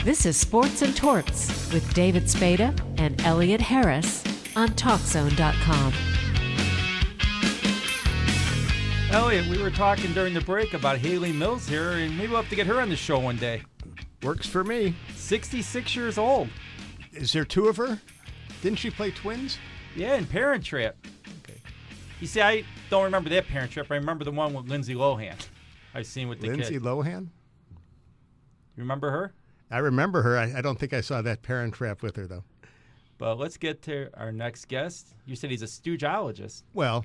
This is Sports and Torts with David Spada and Elliott Harris on TalkZone.com. Elliott, we were talking during the break about Haley Mills here, and maybe we'll have to get her on the show one day. Works for me. 66 years old. Is there two of her? Didn't she play twins? Yeah, in Parent Trap. Okay. You see, I don't remember that Parent Trap. I remember the one with Lindsay Lohan. I've seen with the kid. Lindsay Lohan? You remember her? I remember her. I don't think I saw that Parent Trap with her, though. But let's get to our next guest. You said he's a Stoogeologist. Well,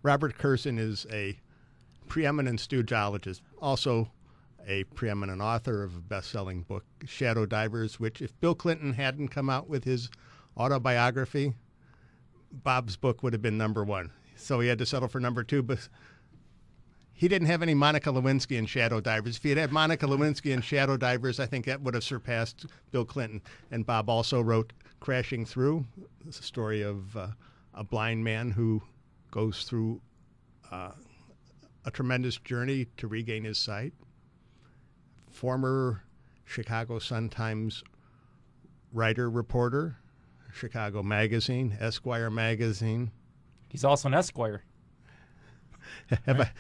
Robert Kurson is a preeminent Stoogeologist, also a preeminent author of a best-selling book, Shadow Divers, which if Bill Clinton hadn't come out with his autobiography, Bob's book would have been number one. So he had to settle for number two, but he didn't have any Monica Lewinsky in Shadow Divers. If he had had Monica Lewinsky in Shadow Divers, I think that would have surpassed Bill Clinton. And Bob also wrote Crashing Through. It's a story of a blind man who goes through a tremendous journey to regain his sight. Former Chicago Sun-Times writer, reporter, Chicago Magazine, Esquire Magazine. He's also an Esquire. Have I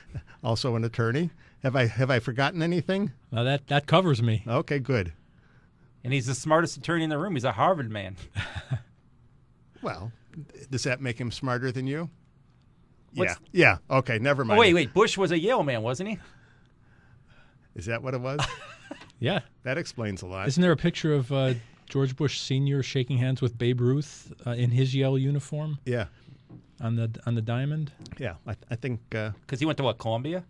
also an attorney? Have I forgotten anything? Now that covers me. Okay, good. And he's the smartest attorney in the room. He's a Harvard man. Well, does that make him smarter than you? What's- Yeah. Okay, never mind. Oh, wait. Bush was a Yale man, wasn't he? Is that what it was? Yeah. That explains a lot. Isn't there a picture of George Bush Sr. shaking hands with Babe Ruth in his Yale uniform Yeah. on the diamond? Yeah. I think Because he went to what, Columbia?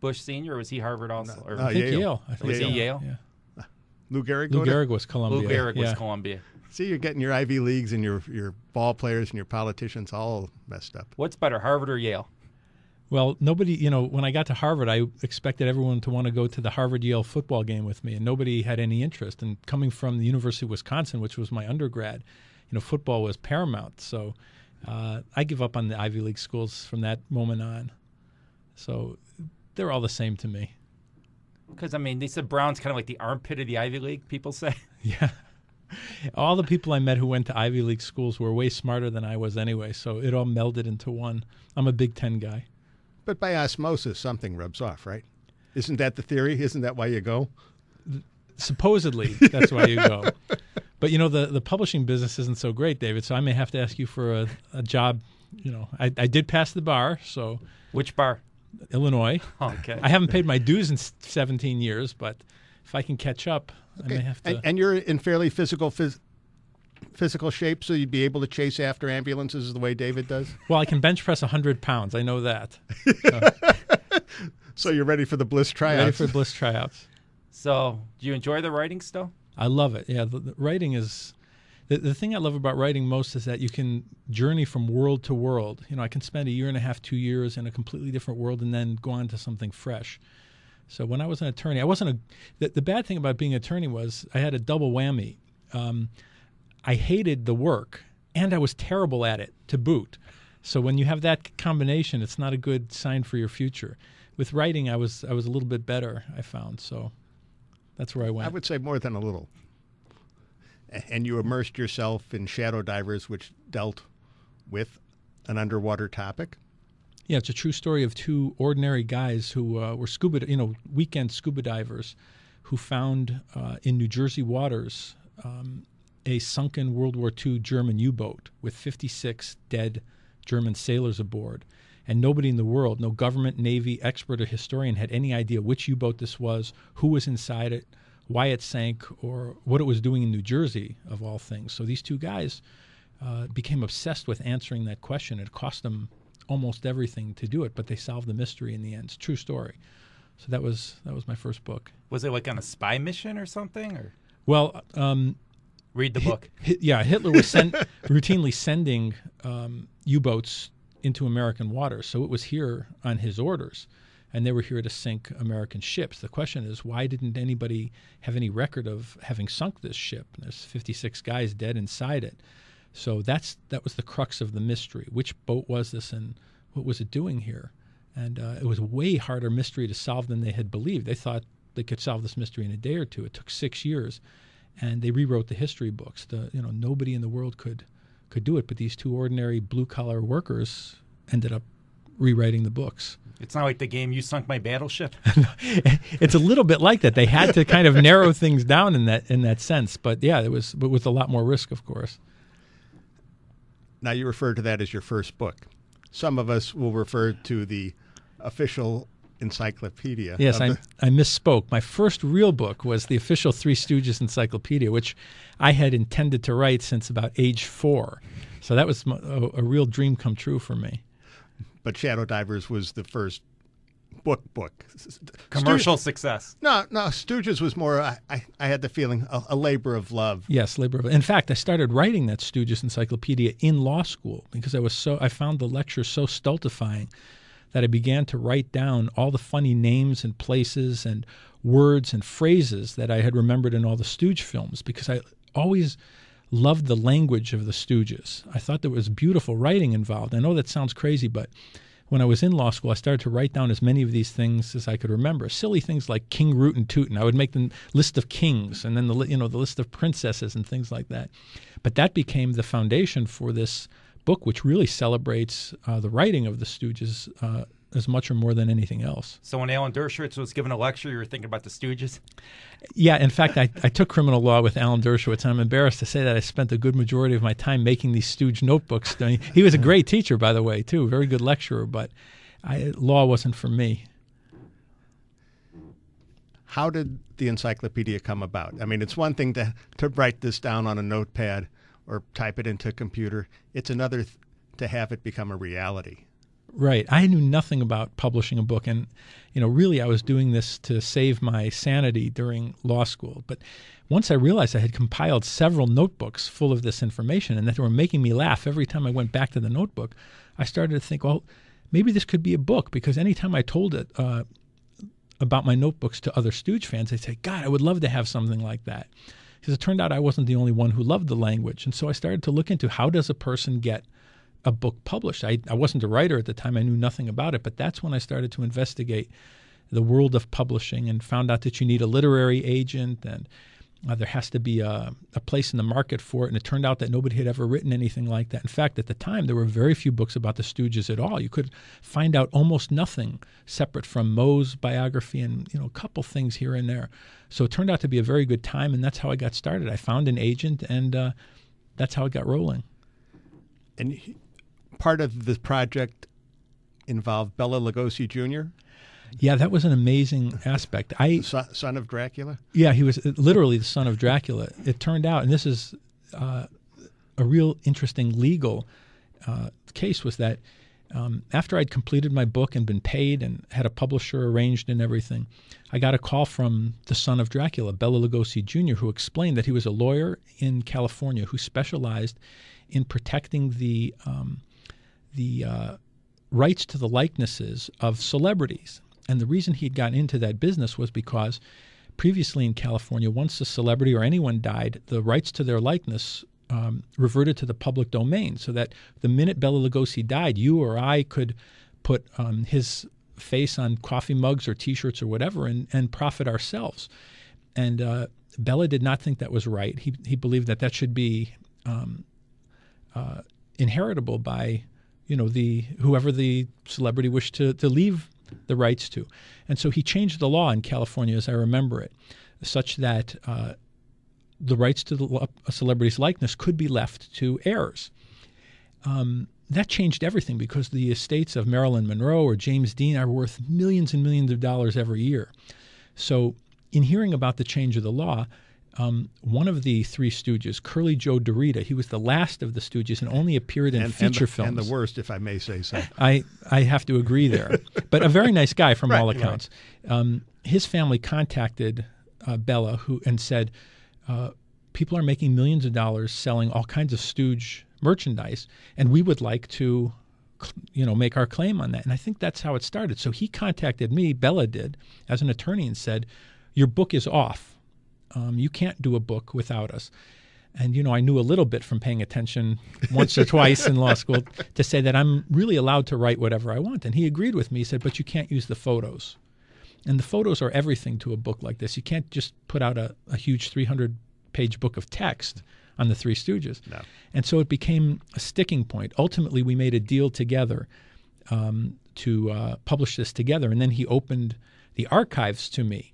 Bush Sr., or was he Harvard also? Or I think Yale. Yale. I think Was he so. Yale? Yeah. Lou Gehrig. Lou Gehrig was Columbia. Lou Gehrig was Yeah. Columbia. See, you're getting your Ivy Leagues and your ball players and your politicians all messed up. What's better, Harvard or Yale? Well, nobody, when I got to Harvard, I expected everyone to want to go to the Harvard-Yale football game with me, and nobody had any interest. And coming from the University of Wisconsin, which was my undergrad, football was paramount. So I give up on the Ivy League schools from that moment on. So they're all the same to me. Because, they said Brown's kind of like the armpit of the Ivy League, people say. Yeah. All the people I met who went to Ivy League schools were way smarter than I was anyway, so it all melded into one. I'm a Big Ten guy. But by osmosis, something rubs off, right? Isn't that the theory? Isn't that why you go? Supposedly, that's why you go. But, the publishing business isn't so great, David, so I may have to ask you for a job. I did pass the bar, so. Which bar? Illinois. Oh, okay. I haven't paid my dues in 17 years, but if I can catch up, Okay. I may have to. And you're in fairly physical shape, so you'd be able to chase after ambulances the way David does? Well, I can bench press 100 pounds. I know that. So you're ready for the Bliss tryouts? Ready for Bliss tryouts. So, do you enjoy the writing still? I love it. Yeah, the writing is... The thing I love about writing most is that you can journey from world to world. I can spend a year and a half, 2 years in a completely different world and then go on to something fresh. So when I was an attorney, I wasn't the bad thing about being an attorney was I had a double whammy. I hated the work, and I was terrible at it to boot. So when you have that combination, it's not a good sign for your future. With writing, I was a little bit better, I found. So that's where I went. I would say more than a little. And you immersed yourself in Shadow Divers, which dealt with an underwater topic. Yeah, it's a true story of two ordinary guys who were weekend scuba divers who found in New Jersey waters a sunken World War II German U-boat with 56 dead German sailors aboard. And nobody in the world, no government, Navy, expert, or historian had any idea which U-boat this was, who was inside it, why it sank, or what it was doing in New Jersey, of all things. So these two guys became obsessed with answering that question. It cost them almost everything to do it, but they solved the mystery in the end. It's a true story. So that was my first book. Was it like on a spy mission or something? Or well, read the book. Hitler was routinely sending U-boats into American waters, so it was here on his orders, and they were here to sink American ships. The question is, why didn't anybody have any record of having sunk this ship? There's 56 guys dead inside it. So that was the crux of the mystery. Which boat was this, and what was it doing here? And it was a way harder mystery to solve than they had believed. They thought they could solve this mystery in a day or two. It took 6 years, and they rewrote the history books. Nobody in the world could do it, but these two ordinary blue-collar workers ended up rewriting the books. It's not like the game You Sunk My Battleship. It's a little bit like that. They had to kind of narrow things down in that sense, but yeah, but with a lot more risk, of course. Now, you refer to that as your first book. Some of us will refer to the official encyclopedia. Yes, I misspoke. My first real book was the official Three Stooges encyclopedia, which I had intended to write since about age 4. So that was a real dream come true for me. But Shadow Divers was the first book. Commercial success. No, Stooges was more, I had the feeling, a labor of love. Yes, labor of love. In fact, I started writing that Stooges encyclopedia in law school because I found the lectures so stultifying that I began to write down all the funny names and places and words and phrases that I had remembered in all the Stooge films, because I always loved the language of the Stooges. I thought there was beautiful writing involved. I know that sounds crazy, but when I was in law school, I started to write down as many of these things as I could remember. Silly things like King Rootin' Tootin'. I would make the list of kings and then the list of princesses and things like that. But that became the foundation for this book, which really celebrates the writing of the Stooges as much or more than anything else. So when Alan Dershowitz was giving a lecture, you were thinking about the Stooges? Yeah, in fact, I took criminal law with Alan Dershowitz, and I'm embarrassed to say that I spent a good majority of my time making these Stooge notebooks. I mean, he was a great teacher, by the way, too, very good lecturer, but law wasn't for me. How did the encyclopedia come about? I mean, it's one thing to write this down on a notepad or type it into a computer. It's another to have it become a reality. Right. I knew nothing about publishing a book, and really I was doing this to save my sanity during law school. But once I realized I had compiled several notebooks full of this information and that they were making me laugh every time I went back to the notebook, I started to think, well, maybe this could be a book, because anytime I told it about my notebooks to other Stooge fans, they'd say, God, I would love to have something like that. Because it turned out I wasn't the only one who loved the language. And so I started to look into, how does a person get a book published? I wasn't a writer at the time. I knew nothing about it. But that's when I started to investigate the world of publishing and found out that you need a literary agent, and there has to be a place in the market for it. And it turned out that nobody had ever written anything like that. In fact, at the time, there were very few books about the Stooges at all. You could find out almost nothing separate from Moe's biography and a couple things here and there. So it turned out to be a very good time, and that's how I got started. I found an agent, and that's how it got rolling. And part of the project involved Bela Lugosi Jr.? Yeah, that was an amazing aspect. Son of Dracula? Yeah, he was literally the son of Dracula. It turned out, and this is a real interesting legal case, was that after I'd completed my book and been paid and had a publisher arranged and everything, I got a call from the son of Dracula, Bela Lugosi Jr., who explained that he was a lawyer in California who specialized in protecting the rights to the likenesses of celebrities. And the reason he'd gotten into that business was because previously in California, once a celebrity or anyone died, the rights to their likeness reverted to the public domain, so that the minute Bela Lugosi died, you or I could put his face on coffee mugs or T-shirts or whatever and profit ourselves. And Bela did not think that was right. He believed that should be inheritable by whoever the celebrity wished to leave the rights to. And so he changed the law in California, as I remember it, such that the rights to a celebrity's likeness could be left to heirs. That changed everything, because the estates of Marilyn Monroe or James Dean are worth millions and millions of dollars every year. So in hearing about the change of the law, one of the Three Stooges, Curly Joe DeRita, he was the last of the Stooges and only appeared in feature films. And the worst, if I may say so. I have to agree there. But a very nice guy from all accounts. Right. His family contacted Bela and said, people are making millions of dollars selling all kinds of Stooge merchandise, and we would like to make our claim on that. And I think that's how it started. So he contacted me, Bela did, as an attorney, and said, your book is off. You can't do a book without us. And, I knew a little bit from paying attention once or twice in law school to say that I'm really allowed to write whatever I want. And he agreed with me. He said, but you can't use the photos. And the photos are everything to a book like this. You can't just put out a huge 300-page book of text on the Three Stooges. No. And so it became a sticking point. Ultimately, we made a deal together to publish this together. And then he opened the archives to me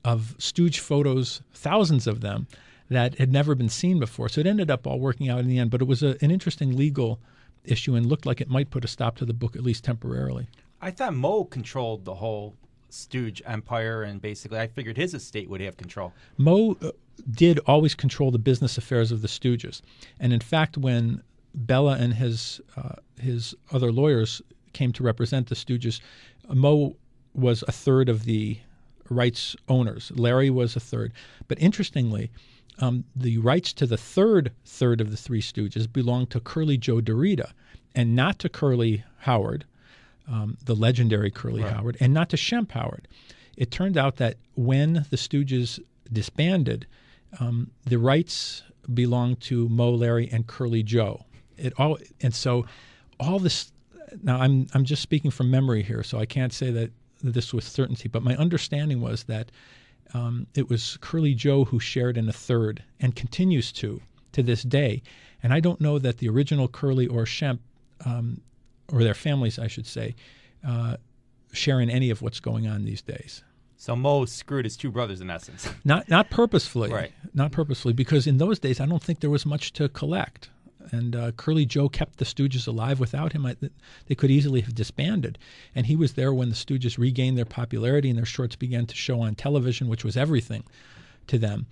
of Stooge photos, thousands of them, that had never been seen before. So it ended up all working out in the end. But it was an interesting legal issue and looked like it might put a stop to the book, at least temporarily. I thought Moe controlled the whole Stooge empire, and basically I figured his estate would have control. Moe did always control the business affairs of the Stooges. And in fact, when Bella and his other lawyers came to represent the Stooges, Moe was a third of the rights owners. Larry was a third. But interestingly, the rights to the third of the Three Stooges belonged to Curly Joe DeRita, and not to Curly Howard, the legendary Curly Howard, and not to Shemp Howard. It turned out that when the Stooges disbanded, the rights belonged to Moe, Larry, and Curly Joe. So all this. Now I'm just speaking from memory here, so I can't say that this with certainty. But my understanding was that it was Curly Joe who shared in a third and continues to this day. And I don't know that the original Curly or Shemp, or their families, I should say, share in any of what's going on these days. So Moe screwed his two brothers in essence. Not purposefully. Right. Not purposefully, because in those days I don't think there was much to collect. And Curly Joe kept the Stooges alive. Without him, they could easily have disbanded. And he was there when the Stooges regained their popularity and their shorts began to show on television, which was everything to them.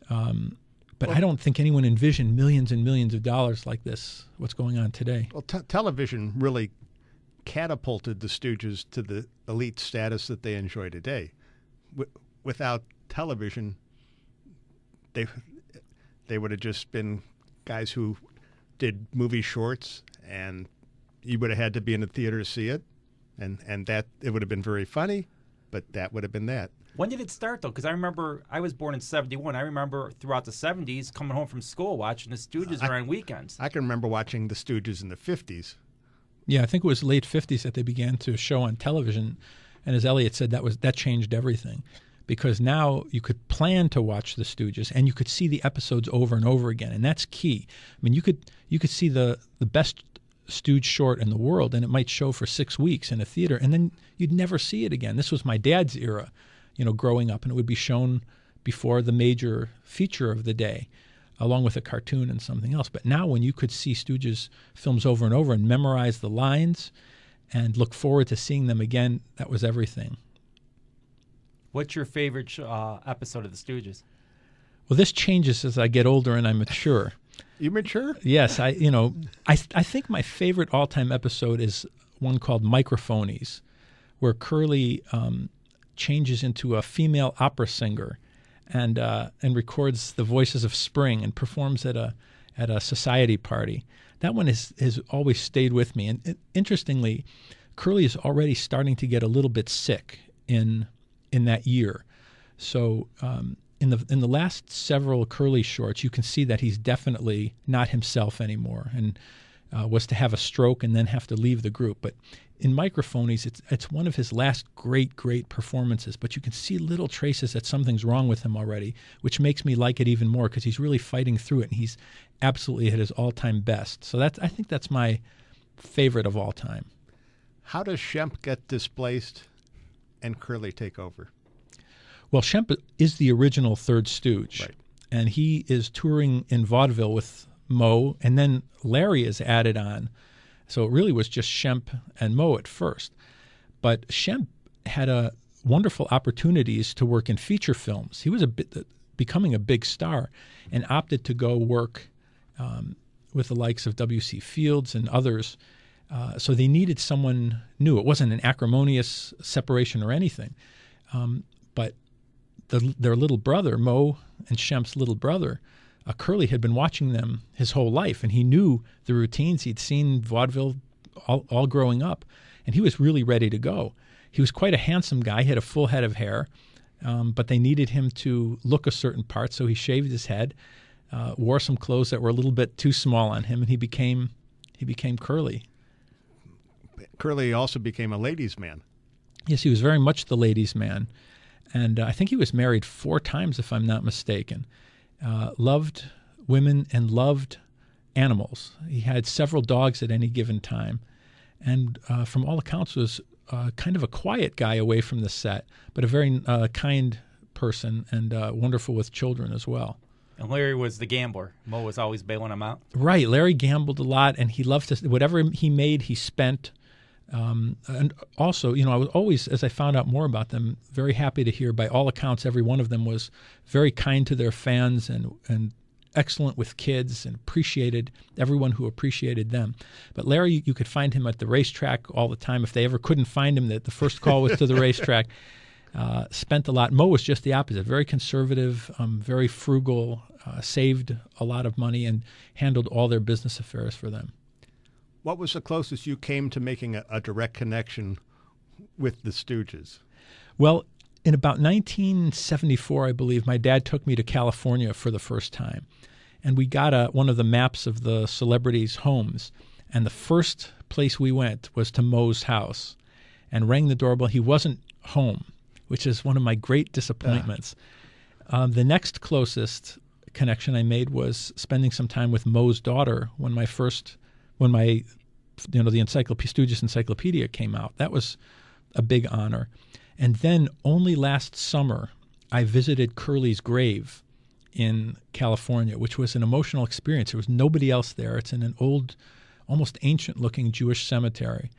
But I don't think anyone envisioned millions and millions of dollars like this, what's going on today. Well, television really catapulted the Stooges to the elite status that they enjoy today. Without television, they would have just been guys who did movie shorts, and you would have had to be in the theater to see it, and that it would have been very funny, but that would have been that. When did it start, though? Because I remember I was born in 1971. I remember throughout the 70s coming home from school watching the Stooges on weekends. I can remember watching the Stooges in the 50s. Yeah, I think it was late 50s that they began to show on television, and as Elliott said, that changed everything. Because now you could plan to watch the Stooges, and you could see the episodes over and over again, and that's key. I mean, you could see the best Stooge short in the world, and it might show for 6 weeks in a theater, and then you'd never see it again. This was my dad's era, growing up, and it would be shown before the major feature of the day, along with a cartoon and something else. But now when you could see Stooges films over and over and memorize the lines and look forward to seeing them again, that was everything. What's your favorite episode of the Stooges? Well, this changes as I get older and I mature. You mature? Yes, I think my favorite all-time episode is one called Microphonies, where Curly changes into a female opera singer and records the voices of spring and performs at a society party. That one has always stayed with me. And interestingly, Curly is already starting to get a little bit sick in that year. So in the last several Curly shorts, you can see that he's definitely not himself anymore, and was to have a stroke and then have to leave the group. But in Microphonies, it's one of his last great performances. But you can see little traces that something's wrong with him already, which makes me like it even more because he's really fighting through it, and he's absolutely at his all-time best. So I think that's my favorite of all time. How does Shemp get displaced and Curly take over? Well, Shemp is the original third Stooge, right, and he is touring in vaudeville with Moe, and then Larry is added on. So it really was just Shemp and Moe at first. But Shemp had wonderful opportunities to work in feature films. He was becoming a big star and opted to go work with the likes of W.C. Fields and others. So they needed someone new. It wasn't an acrimonious separation or anything. But their little brother, Moe and Shemp's little brother, Curly, had been watching them his whole life, and he knew the routines. He'd seen vaudeville all growing up, and he was really ready to go. He was quite a handsome guy. He had a full head of hair, but they needed him to look a certain part, so he shaved his head, wore some clothes that were a little bit too small on him, and he became Curly. Curly also became a ladies' man. Yes, he was very much the ladies' man. And I think he was married 4 times, if I'm not mistaken. Loved women and loved animals. He had several dogs at any given time. And from all accounts was kind of a quiet guy away from the set, but a very kind person and wonderful with children as well. And Larry was the gambler. Mo was always bailing him out. Right. Larry gambled a lot, and he loved to, whatever he made, he spent. And also, I was always, as I found out more about them, very happy to hear, by all accounts, every one of them was very kind to their fans and excellent with kids and appreciated everyone who appreciated them. But Larry, you could find him at the racetrack all the time. If they ever couldn't find him, the first call was to the racetrack. Spent a lot. Mo was just the opposite, very conservative, very frugal, saved a lot of money and handled all their business affairs for them. What was the closest you came to making a direct connection with the Stooges? Well, in about 1974, I believe, my dad took me to California for the first time. And we got one of the maps of the celebrities' homes. And the first place we went was to Mo's house and rang the doorbell. He wasn't home, which is one of my great disappointments. The next closest connection I made was spending some time with Mo's daughter when the Stooges encyclopedia came out. That was a big honor. And then only last summer, I visited Curly's grave in California, which was an emotional experience. There was nobody else there. It's in an old, almost ancient-looking Jewish cemetery.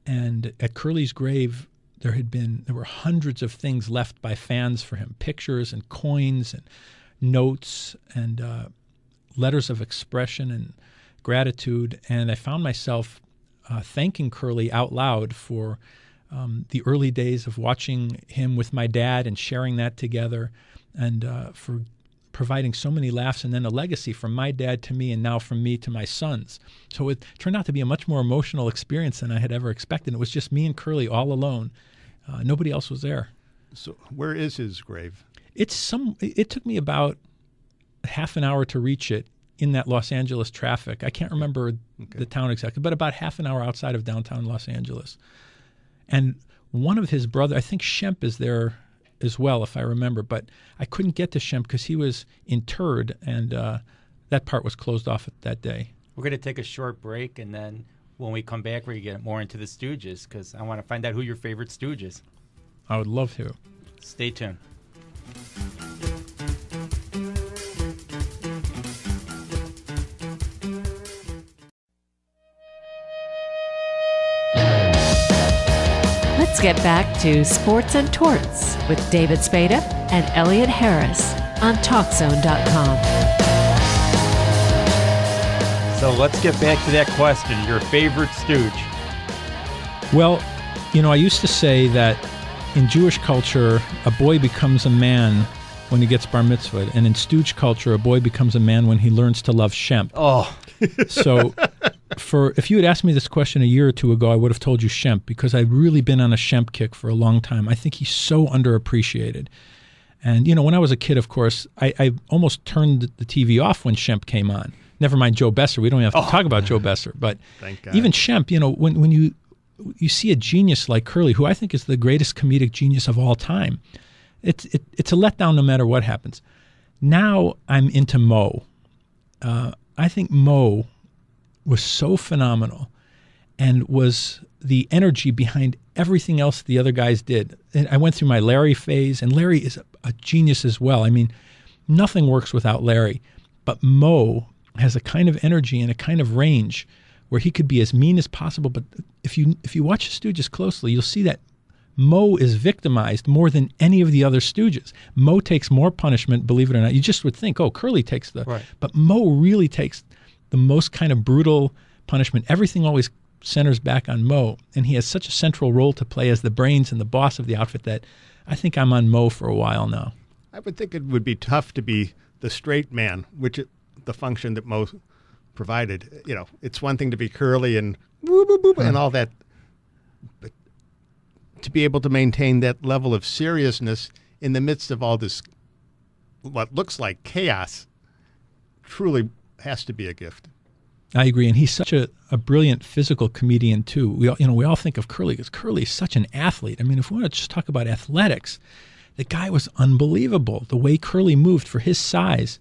And at Curly's grave, there were hundreds of things left by fans for him, pictures and coins and notes and letters of expression and gratitude. And I found myself thanking Curly out loud for the early days of watching him with my dad and sharing that together, and for providing so many laughs, and then a legacy from my dad to me and now from me to my sons. So it turned out to be a much more emotional experience than I had ever expected. It was just me and Curly all alone. Nobody else was there. So where is his grave? It took me about half an hour to reach it in that Los Angeles traffic. I can't remember the town exactly, but about half an hour outside of downtown Los Angeles. And one of his brothers, I think Shemp is there as well, if I remember, but I couldn't get to Shemp because he was interred, and that part was closed off that day. We're going to take a short break, and then when we come back, we're going to get more into the Stooges, because I want to find out who your favorite Stooge is. I would love to. Stay tuned. Let's get back to Sports and Torts with David Spada and Elliott Harris on TalkZone.com. So let's get back to that question, your favorite Stooge. Well, I used to say that in Jewish culture, a boy becomes a man when he gets bar mitzvah, and in Stooge culture, a boy becomes a man when he learns to love Shemp. Oh. So if you had asked me this question a year or two ago, I would have told you Shemp, because I've really been on a Shemp kick for a long time. I think he's so underappreciated. And, when I was a kid, of course, I almost turned the TV off when Shemp came on. Never mind Joe Besser. We don't even have to talk about Joe Besser. But even Shemp, when you see a genius like Curly, who I think is the greatest comedic genius of all time, it's a letdown no matter what happens. Now I'm into Mo. I think Mo was so phenomenal and was the energy behind everything else the other guys did. And I went through my Larry phase, and Larry is a genius as well. I mean, nothing works without Larry. But Mo has a kind of energy and a kind of range where he could be as mean as possible. But if you watch the Stooges closely, you'll see that Mo is victimized more than any of the other Stooges. Mo takes more punishment, believe it or not. You just would think, Curly takes right. But Mo really takes the most kind of brutal punishment. Everything always centers back on Mo, and he has such a central role to play as the brains and the boss of the outfit that I think I'm on Mo for a while now. I would think it would be tough to be the straight man, which is the function that Mo provided. It's one thing to be Curly and whoop, whoop, whoop, and all that, but to be able to maintain that level of seriousness in the midst of all this, what looks like chaos, truly has to be a gift. I agree, and he's such a brilliant physical comedian too. We all think of Curly because Curly is such an athlete. I mean, if we want to just talk about athletics, the guy was unbelievable. The way Curly moved for his size.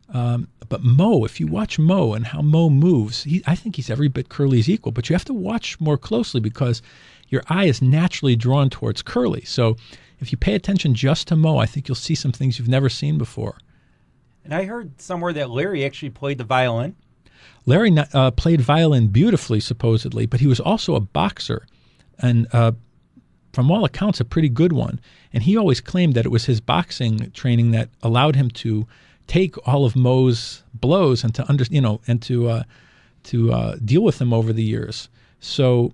But Mo, if you watch Mo and how Mo moves, I think he's every bit Curly's equal. But you have to watch more closely because your eye is naturally drawn towards Curly. So if you pay attention just to Mo, I think you'll see some things you've never seen before. And I heard somewhere that Larry actually played the violin. Larry played violin beautifully, supposedly, but he was also a boxer, and from all accounts, a pretty good one. And he always claimed that it was his boxing training that allowed him to take all of Mo's blows and to deal with them over the years. So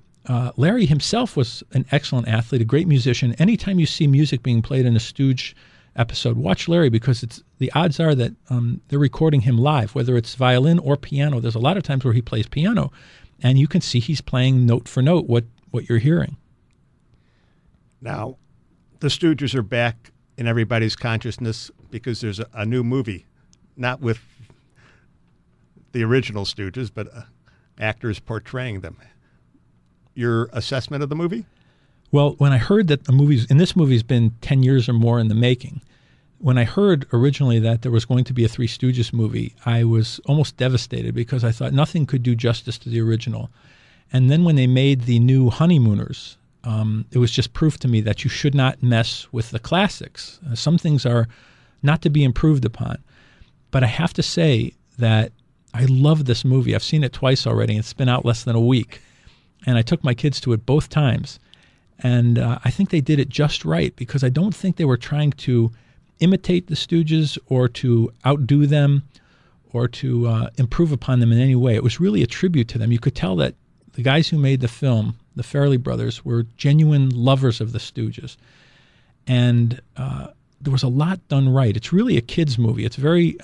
Larry himself was an excellent athlete, a great musician. Anytime you see music being played in a Stooge episode, watch Larry, because the odds are that they're recording him live, whether it's violin or piano. There's a lot of times where he plays piano, and you can see he's playing note for note what you're hearing. Now, the Stooges are back in everybody's consciousness because there's a new movie, not with the original Stooges, but actors portraying them. Your assessment of the movie? Well, when I heard that this movie's been 10 years or more in the making, when I heard originally that there was going to be a Three Stooges movie, I was almost devastated because I thought nothing could do justice to the original. And then when they made the new Honeymooners, it was just proof to me that you should not mess with the classics. Some things are not to be improved upon. But I have to say that I love this movie. I've seen it twice already. It's been out less than a week. And I took my kids to it both times. And I think they did it just right, because I don't think they were trying to imitate the Stooges or to outdo them or to improve upon them in any way. It was really a tribute to them. You could tell that the guys who made the film, the Farrelly brothers, were genuine lovers of the Stooges. And there was a lot done right. It's really a kid's movie. It's very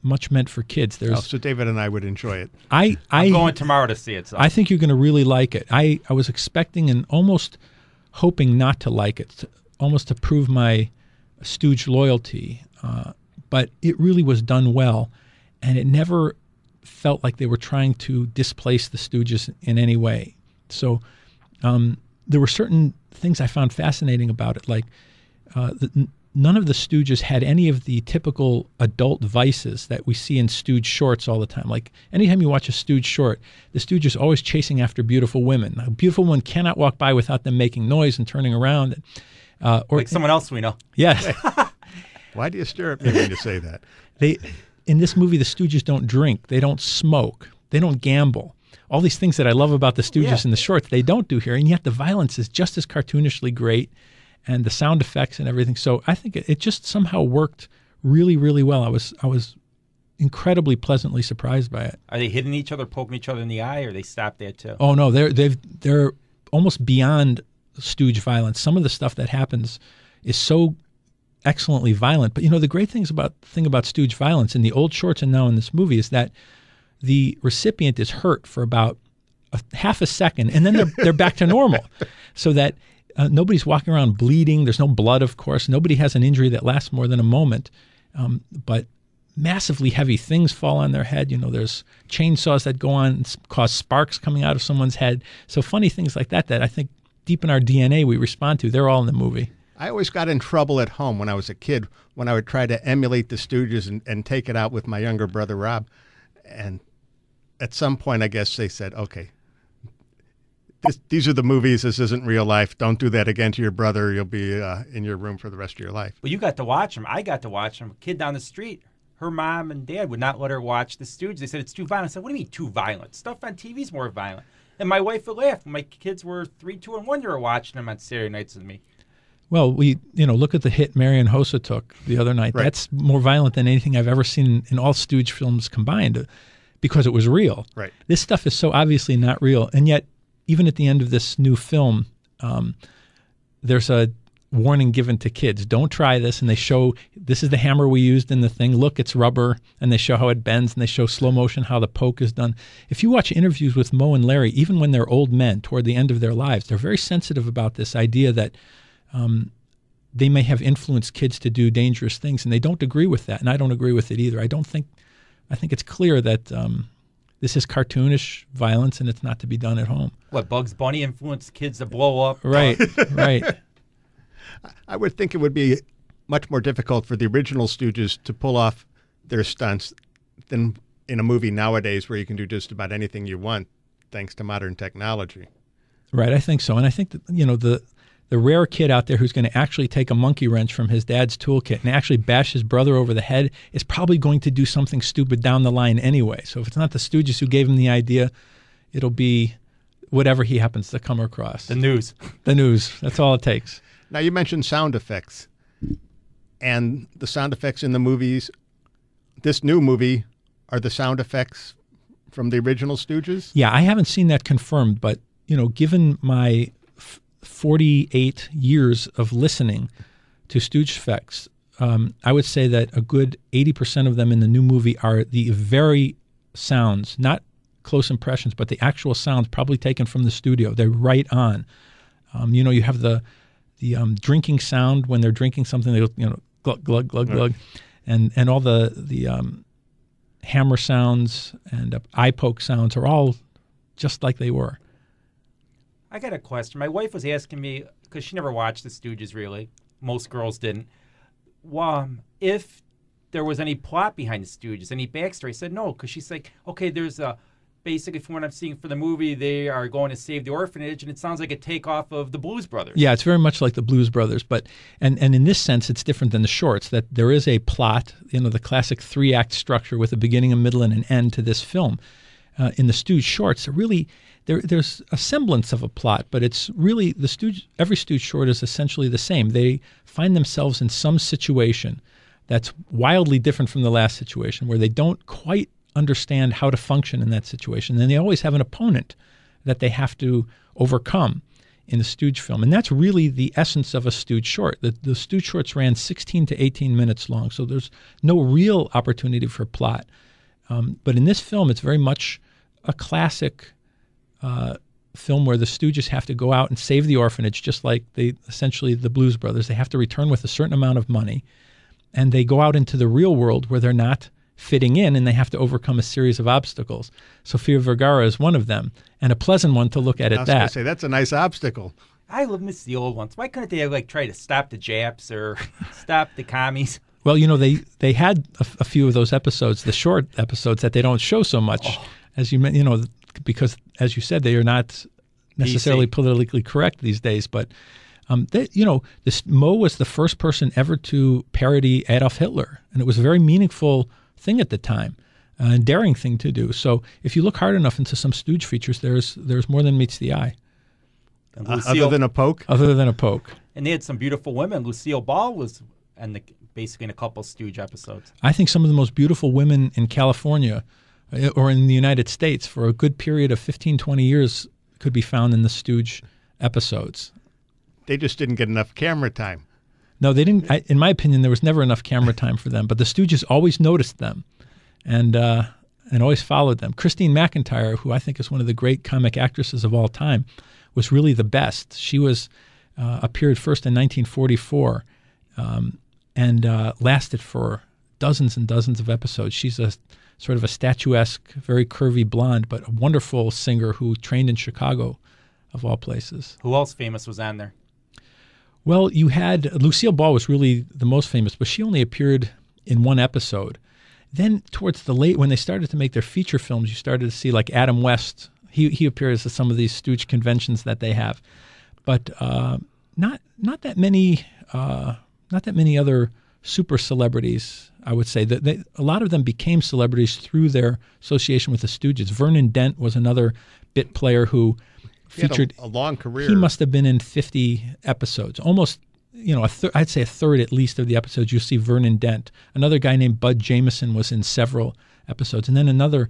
much meant for kids. So David and I would enjoy it. I'm going tomorrow to see it. So. I think you're going to really like it. I was expecting and almost hoping not to like it, almost to prove my Stooge loyalty. But it really was done well, and it never felt like they were trying to displace the Stooges in any way. So there were certain things I found fascinating about it, like none of the Stooges had any of the typical adult vices that we see in Stooge shorts all the time. Like anytime you watch a Stooge short, the Stooge is always chasing after beautiful women. A beautiful woman cannot walk by without them making noise and turning around. Or like someone else we know. Yes. Why do you stare at me when you say that? In this movie, the Stooges don't drink. They don't smoke. They don't gamble. All these things that I love about the Stooges in the shorts, they don't do here. And yet the violence is just as cartoonishly great, and the sound effects and everything. So I think it just somehow worked really, really well. I was incredibly pleasantly surprised by it. Are they hitting each other, poking each other in the eye, or they stop there too? Oh no, they're almost beyond Stooge violence. Some of the stuff that happens is so excellently violent. But the great thing about Stooge violence in the old shorts and now in this movie is that the recipient is hurt for about half a second, and then they're back to normal, so that nobody's walking around bleeding. There's no blood, of course. Nobody has an injury that lasts more than a moment. But massively heavy things fall on their head. There's chainsaws that go on and cause sparks coming out of someone's head. So funny things like that I think deep in our DNA we respond to. They're all in the movie. I always got in trouble at home when I was a kid when I would try to emulate the Stooges and take it out with my younger brother, Rob. And at some point, I guess they said, okay, these are the movies. This isn't real life. Don't do that again to your brother. You'll be in your room for the rest of your life. Well, you got to watch them. I got to watch them. A kid down the street, her mom and dad would not let her watch the Stooges. They said it's too violent. I said, what do you mean too violent? Stuff on TV is more violent. And my wife would laugh when my kids were 3, 2, and 1 year watching them on Saturday nights with me. Well, we look at the hit Marion Hossa took the other night. Right. That's more violent than anything I've ever seen in all Stooge films combined, because it was real. Right. This stuff is so obviously not real, and yet even at the end of this new film, there's a warning given to kids. Don't try this, and they show this is the hammer we used in the thing. Look, it's rubber, and they show how it bends, and they show slow motion how the poke is done. If you watch interviews with Mo and Larry, even when they're old men toward the end of their lives, they're very sensitive about this idea that they may have influenced kids to do dangerous things, and they don't agree with that, and I don't agree with it either. I think it's clear that this is cartoonish violence, and it's not to be done at home. What, Bugs Bunny influenced kids to blow up? Right, right. I would think it would be much more difficult for the original Stooges to pull off their stunts than in a movie nowadays where you can do just about anything you want thanks to modern technology. Right, I think so. And I think that, the rare kid out there who's going to actually take a monkey wrench from his dad's toolkit and actually bash his brother over the head is probably going to do something stupid down the line anyway. So if it's not the Stooges who gave him the idea, it'll be whatever he happens to come across. The news. The news. That's all it takes. Now, you mentioned sound effects. And the sound effects in the movies, this new movie, are the sound effects from the original Stooges? Yeah, I haven't seen that confirmed, but, given my 48 years of listening to Stooge effects, I would say that a good 80% of them in the new movie are the very sounds, not close impressions, but the actual sounds probably taken from the studio. They're right on. You have the drinking sound when they're drinking something. They go, glug glug glug glug, and all the hammer sounds and eye poke sounds are all just like they were. I got a question. My wife was asking me, because she never watched the Stooges really. Most girls didn't. If there was any plot behind the Stooges, any backstory. I said no, because she's like, okay, there's basically from what I'm seeing for the movie, they are going to save the orphanage, and it sounds like a takeoff of the Blues Brothers. Yeah, it's very much like the Blues Brothers, but and in this sense, it's different than the shorts, that there is a plot, the classic 3-act structure with a beginning, a middle, and an end to this film. In the Stooge shorts, really, there's a semblance of a plot, but it's really every Stooge short is essentially the same. They find themselves in some situation that's wildly different from the last situation, where they don't quite understand how to function in that situation. And they always have an opponent that they have to overcome in the Stooge film. And that's really the essence of a Stooge short. The Stooge shorts ran 16 to 18 minutes long, so there's no real opportunity for plot. But in this film, it's very much a classic film where the Stooges have to go out and save the orphanage, just like essentially the Blues Brothers. They have to return with a certain amount of money, and they go out into the real world where they're not fitting in, and they have to overcome a series of obstacles. Sofia Vergara is one of them, and a pleasant one to look at I was going to say, that's a nice obstacle. I miss the old ones. Why couldn't they try to stop the Japs or stop the commies? Well, they had a few of those episodes, the short episodes that they don't show so much, as you because as you said, they are not necessarily politically correct these days. But Mo was the first person ever to parody Adolf Hitler, and it was a very meaningful thing at the time, a daring thing to do. So if you look hard enough into some Stooge features, there's more than meets the eye. Other than a poke? Other than a poke. And they had some beautiful women. Lucille Ball was basically in a couple Stooge episodes. I think some of the most beautiful women in California or in the United States for a good period of 15, 20 years could be found in the Stooge episodes. They just didn't get enough camera time. No, they didn't. In my opinion, there was never enough camera time for them. But the Stooges always noticed them, and always followed them. Christine McIntyre, who I think is one of the great comic actresses of all time, was really the best. She appeared first in 1944, and lasted for dozens and dozens of episodes. She's a sort of a statuesque, very curvy blonde, but a wonderful singer who trained in Chicago, of all places. Who else famous was on there? Well, you had Lucille Ball was really the most famous, but she only appeared in one episode. Then towards the late, when they started to make their feature films, you started to see like Adam West. He appears at some of these Stooge conventions that they have, but not that many other super celebrities. I would say that a lot of them became celebrities through their association with the Stooges. Vernon Dent was another bit player who featured a long career. He must have been in 50 episodes, almost. I'd say a third at least of the episodes. You'll see Vernon Dent. Another guy named Bud Jameson was in several episodes, and then another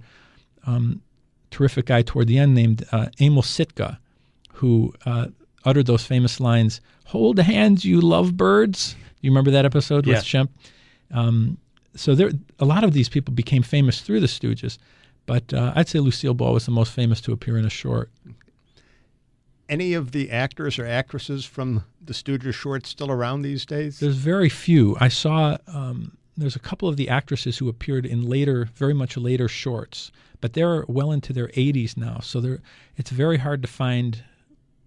terrific guy toward the end named Emil Sitka, who uttered those famous lines, "Hold hands, you lovebirds." You remember that episode with Shemp? So a lot of these people became famous through the Stooges, but I'd say Lucille Ball was the most famous to appear in a short. Any of the actors or actresses from the Stooges shorts still around these days? There's very few. I saw there's a couple of the actresses who appeared in later, very much later shorts, but they're well into their 80s now. So it's very hard to find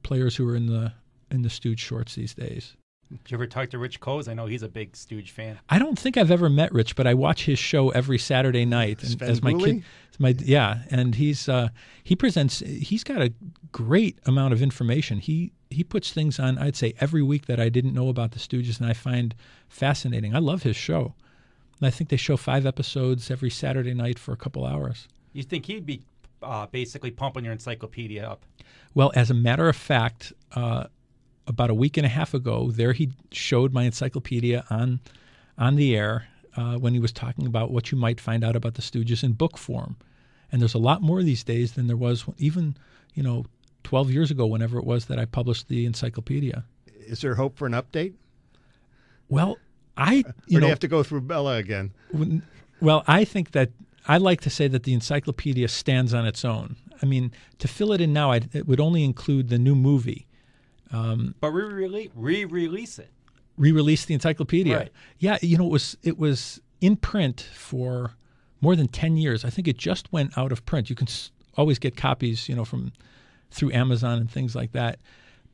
players who are in the Stooge shorts these days. Did you ever talk to Rich Coase? I know he's a big Stooge fan. I don't think I've ever met Rich, but I watch his show every Saturday night. And as my kid, and he presents. He's got a great amount of information. He puts things on, I'd say, every week that I didn't know about the Stooges, and I find fascinating. I love his show. And I think they show 5 episodes every Saturday night for a couple hours. You think he'd be basically pumping your encyclopedia up? Well, as a matter of fact, about a week and a half ago, there he showed my encyclopedia on the air when he was talking about what you might find out about the Stooges in book form. And there's a lot more these days than there was even, 12 years ago, whenever it was that I published the encyclopedia. Is there hope for an update? Well, do you have to go through Bella again? Well, I think that I like to say that the encyclopedia stands on its own. I mean, to fill it in now, it would only include the new movie. But re-release it. Re-release the encyclopedia. Right. Yeah, it was in print for more than 10 years. I think it just went out of print. You can always get copies, through Amazon and things like that.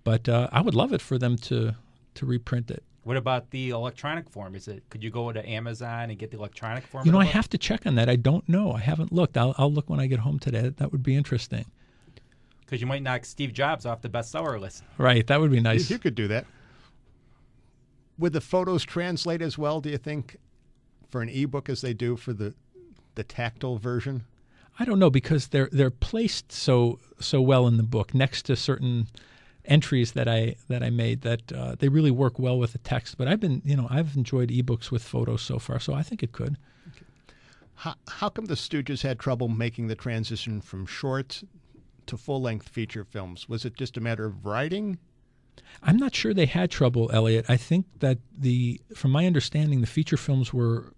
But I would love it for them to reprint it. What about the electronic form? Could you go to Amazon and get the electronic form? I have to check on that. I don't know. I haven't looked. I'll look when I get home today. That would be interesting. Because you might knock Steve Jobs off the bestseller list. Right. That would be nice. You could do that. Would the photos translate as well, do you think, for an ebook as they do for the tactile version? I don't know, because they're placed so well in the book next to certain entries that I made that they really work well with the text. But I've enjoyed ebooks with photos so far, so I think it could. Okay. How come the Stooges had trouble making the transition from shorts to full-length feature films? Was it just a matter of writing? I'm not sure they had trouble, Elliott. I think that from my understanding, the feature films were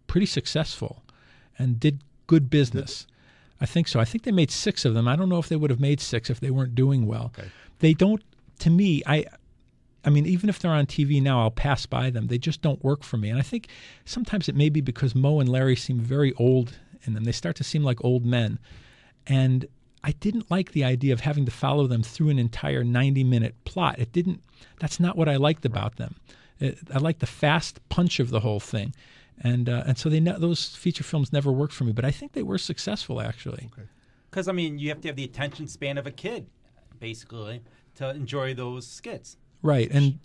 pretty successful and did good business. I think so. I think they made 6 of them. I don't know if they would have made 6 if they weren't doing well. Okay. They don't, to me, I mean, even if they're on TV now, I'll pass by them. They just don't work for me. And I think sometimes it may be because Mo and Larry seem very old in them. They start to seem like old men. And I didn't like the idea of having to follow them through an entire 90-minute plot. That's not what I liked about them. I liked the fast punch of the whole thing. And so those feature films never worked for me. But I think they were successful, actually. Because, you have to have the attention span of a kid, basically, to enjoy those skits. Right, and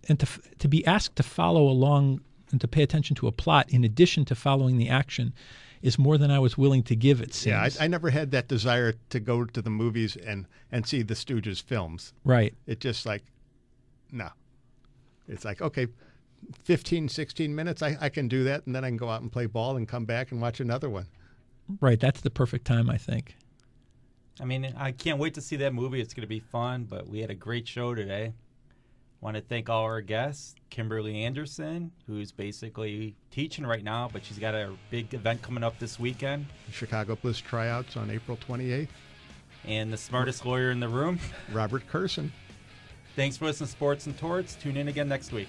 to be asked to follow along and to pay attention to a plot in addition to following the action is more than I was willing to give, it seems. Yeah, I never had that desire to go to the movies and see the Stooges films. Right. It just no. It's like, okay, 15, 16 minutes, I can do that, and then I can go out and play ball and come back and watch another one. Right, that's the perfect time, I think. I can't wait to see that movie. It's going to be fun, but we had a great show today. Want to thank all our guests, Kimberly Anderson, who's basically teaching right now, but she's got a big event coming up this weekend. Chicago Bliss tryouts on April 28th. And the smartest lawyer in the room, Robert Kurson. Thanks for listening to Sports and Torts. Tune in again next week.